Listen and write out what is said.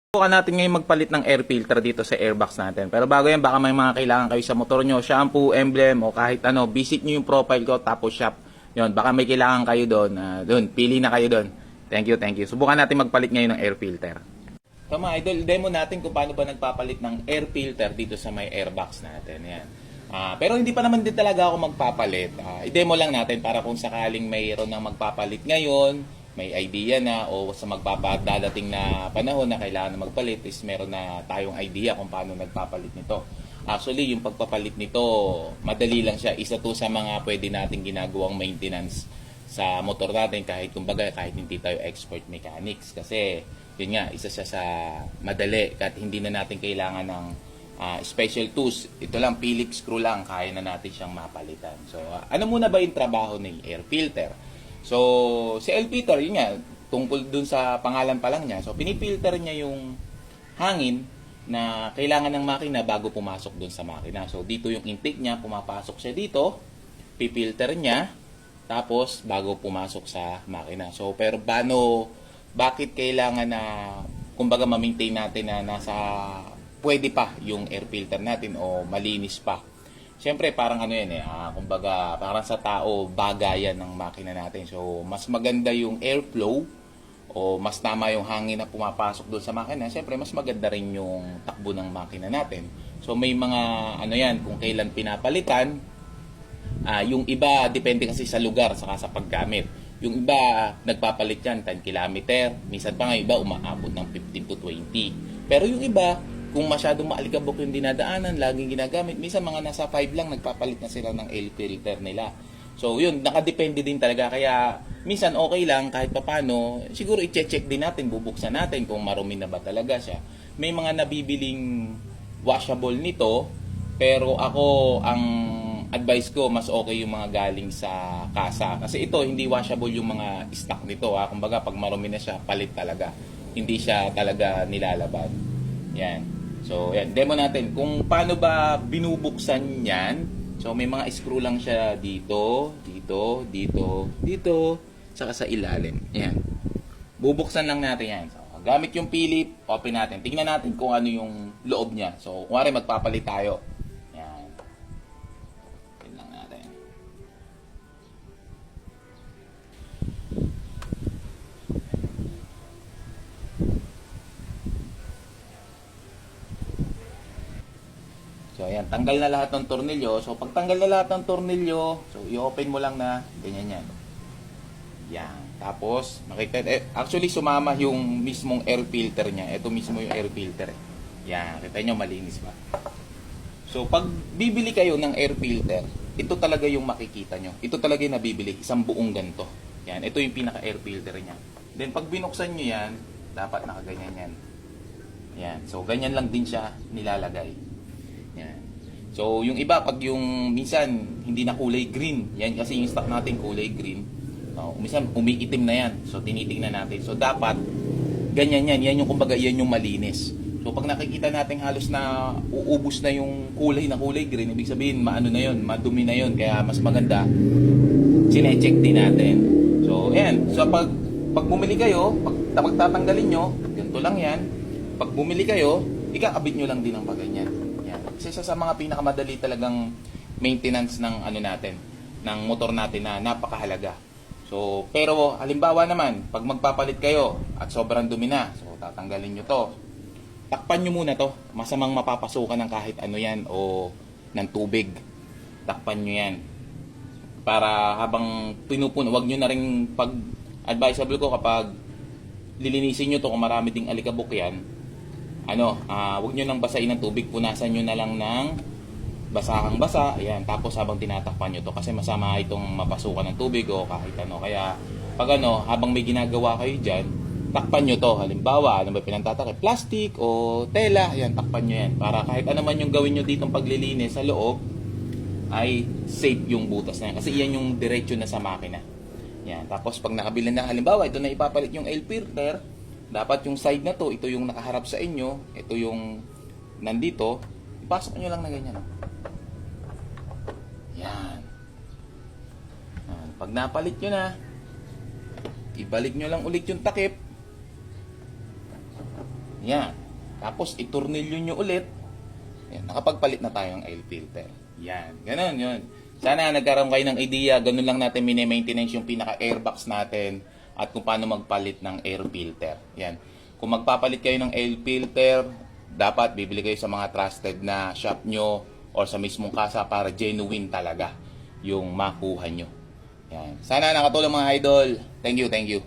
Subukan natin ngayon magpalit ng air filter dito sa airbox natin. Pero bago yan, baka may mga kailangan kayo sa motor nyo, shampoo, emblem, o kahit ano, visit nyo yung profile ko, tapos shop. Yun, baka may kailangan kayo doon. Doon, pili na kayo doon. Thank you, thank you. Subukan natin magpalit ngayon ng air filter. So mga idol, demo natin kung paano ba nagpapalit ng air filter dito sa may airbox natin. Yan. Pero hindi pa naman din talaga ako magpapalit. I-demo lang natin para kung sakaling mayroon ng magpapalit ngayon, may idea na o sa magpapadadating na panahon na kailangan na magpalit is meron na tayong idea kung paano nagpapalit nito. Actually, yung pagpapalit nito, madali lang siya. Isa to sa mga pwede nating ginagawang maintenance sa motor natin kahit kumbaga kahit hindi tayo expert mechanics. Kasi yun nga, isa siya sa madali kahit hindi na natin kailangan ng special tools. Ito lang, Phillips screw lang, kaya na natin siyang mapalitan. So, ano muna ba yung trabaho ng air filter? So, si air filter, yun nga, tungkol dun sa pangalan pa lang niya. So, pinifilter niya yung hangin na kailangan ng makina bago pumasok dun sa makina. So, dito yung intake niya, pumapasok siya dito, pipilter niya, tapos bago pumasok sa makina. So, pero bakit kailangan na, kumbaga, ma-maintain natin na nasa, pwede pa yung air filter natin o malinis pa? Siyempre, parang ano yan kumbaga, parang sa tao, bagayan ng makina natin. So, mas maganda yung airflow o mas tama yung hangin na pumapasok doon sa makina. Siyempre, mas maganda rin yung takbo ng makina natin. So, may mga, ano yan, kung kailan pinapalitan, yung iba, depende kasi sa lugar, saka sa paggamit. Yung iba, nagpapalit yan, 10 kilometer. Minsan pa nga, iba, umaabot ng 15 to 20. Pero yung iba, kung masyadong maalikabok yung dinadaanan, laging ginagamit, minsan mga nasa 5 lang, nagpapalit na sila ng air filter nila. So, yun, nakadepende din talaga. Kaya, minsan okay lang, kahit papano, siguro i-check din natin, bubuksan natin kung marumi na ba talaga siya. May mga nabibiling washable nito, pero ako, ang advice ko, mas okay yung mga galing sa kasa. Kasi ito, hindi washable yung mga stock nito. Kumbaga, pag marumi na siya, palit talaga. Hindi siya talaga nilalabad. Yan. So, yan. Demo natin kung paano ba binubuksan yan. So, may mga screw lang siya dito, dito, dito, dito, saka sa ilalim. Yan. Bubuksan lang natin yan. So, gamit yung Phillips, open natin. Tingnan natin kung ano yung loob niya. So, kunwari magpapalit tayo. Yan. Open lang natin. So, ayan, tanggal na lahat ng tornilyo. So, pag tanggal na lahat ng tornilyo, so, i-open mo lang na ganyan yan. Yan. Tapos, makita, actually, sumama yung mismong air filter niya. Ito mismo yung air filter. Yan. Kita nyo, malinis ba? So, pag bibili kayo ng air filter, ito talaga yung makikita nyo. Ito talaga yung nabibili. Isang buong ganito. Yan. Ito yung pinaka-air filter niya. Then, pag binuksan nyo yan, dapat nakaganyan yan. Yan. So, ganyan lang din siya nilalagay. Yan. So, yung iba, pag yung minsan, hindi na kulay green. Yan kasi yung stock natin kulay green. Minsan, umiitim na yan. So, tinitingnan natin. So, dapat, ganyan yan. Yan yung, kumbaga, yan yung malinis. So, pag nakikita natin halos na uubos na yung kulay na kulay green, ibig sabihin, maano na yun, madumi na yun. Kaya, mas maganda, sinecheck din natin. So, yan. So, pag bumili kayo, pag tatanggalin nyo, ganito lang yan. Pag bumili kayo, ikakabit nyo lang din ang paganyan. Isa sa mga pinakamadali talagang maintenance ng ano natin, ng motor natin na napakahalaga. So, pero halimbawa naman, pag magpapalit kayo at sobrang dumi na, so tatanggalin nyo to. Takpan nyo muna to. Masamang mapapasukan ng kahit ano yan o ng tubig. Takpan nyo yan. Para habang pinupuno, wag nyo na rin advisable ko kapag lilinisin nyo to kung marami ding alikabok yan, wag nyo nang basain ng tubig, punasan nyo na lang ng basahang basa, ayan, tapos habang tinatakpan nyo to, kasi masama itong mapasukan ng tubig o kahit ano, kaya pag habang may ginagawa kayo dyan, takpan nyo to, halimbawa, ano ba pinantatakip, plastic o tela, ayan, takpan nyo yan, para kahit ano man yung gawin nyo ditong paglilinis sa loob, ay safe yung butas na yan, kasi yan yung diretso na sa makina, yan, tapos pag nakabili na, halimbawa, ito na ipapalit yung air filter, dapat yung side na to, ito yung nakaharap sa inyo, ito yung nandito, ipasok nyo lang na ganyan. Yan. Pag napalit nyo na, ibalik nyo lang ulit yung takip. Yan. Tapos, itornilyo nyo ulit. Yan. Nakapagpalit na tayo ng air filter. Yan. Ganon yun. Sana nagkaroon kayo ng idea. Ganun lang natin mini-maintenance yung pinaka-airbox natin at kung paano magpalit ng air filter. Yan. Kung magpapalit kayo ng air filter, dapat bibili kayo sa mga trusted na shop nyo or sa mismong kasa para genuine talaga yung makuha nyo. Yan. Sana nakatulong mga idol. Thank you, thank you.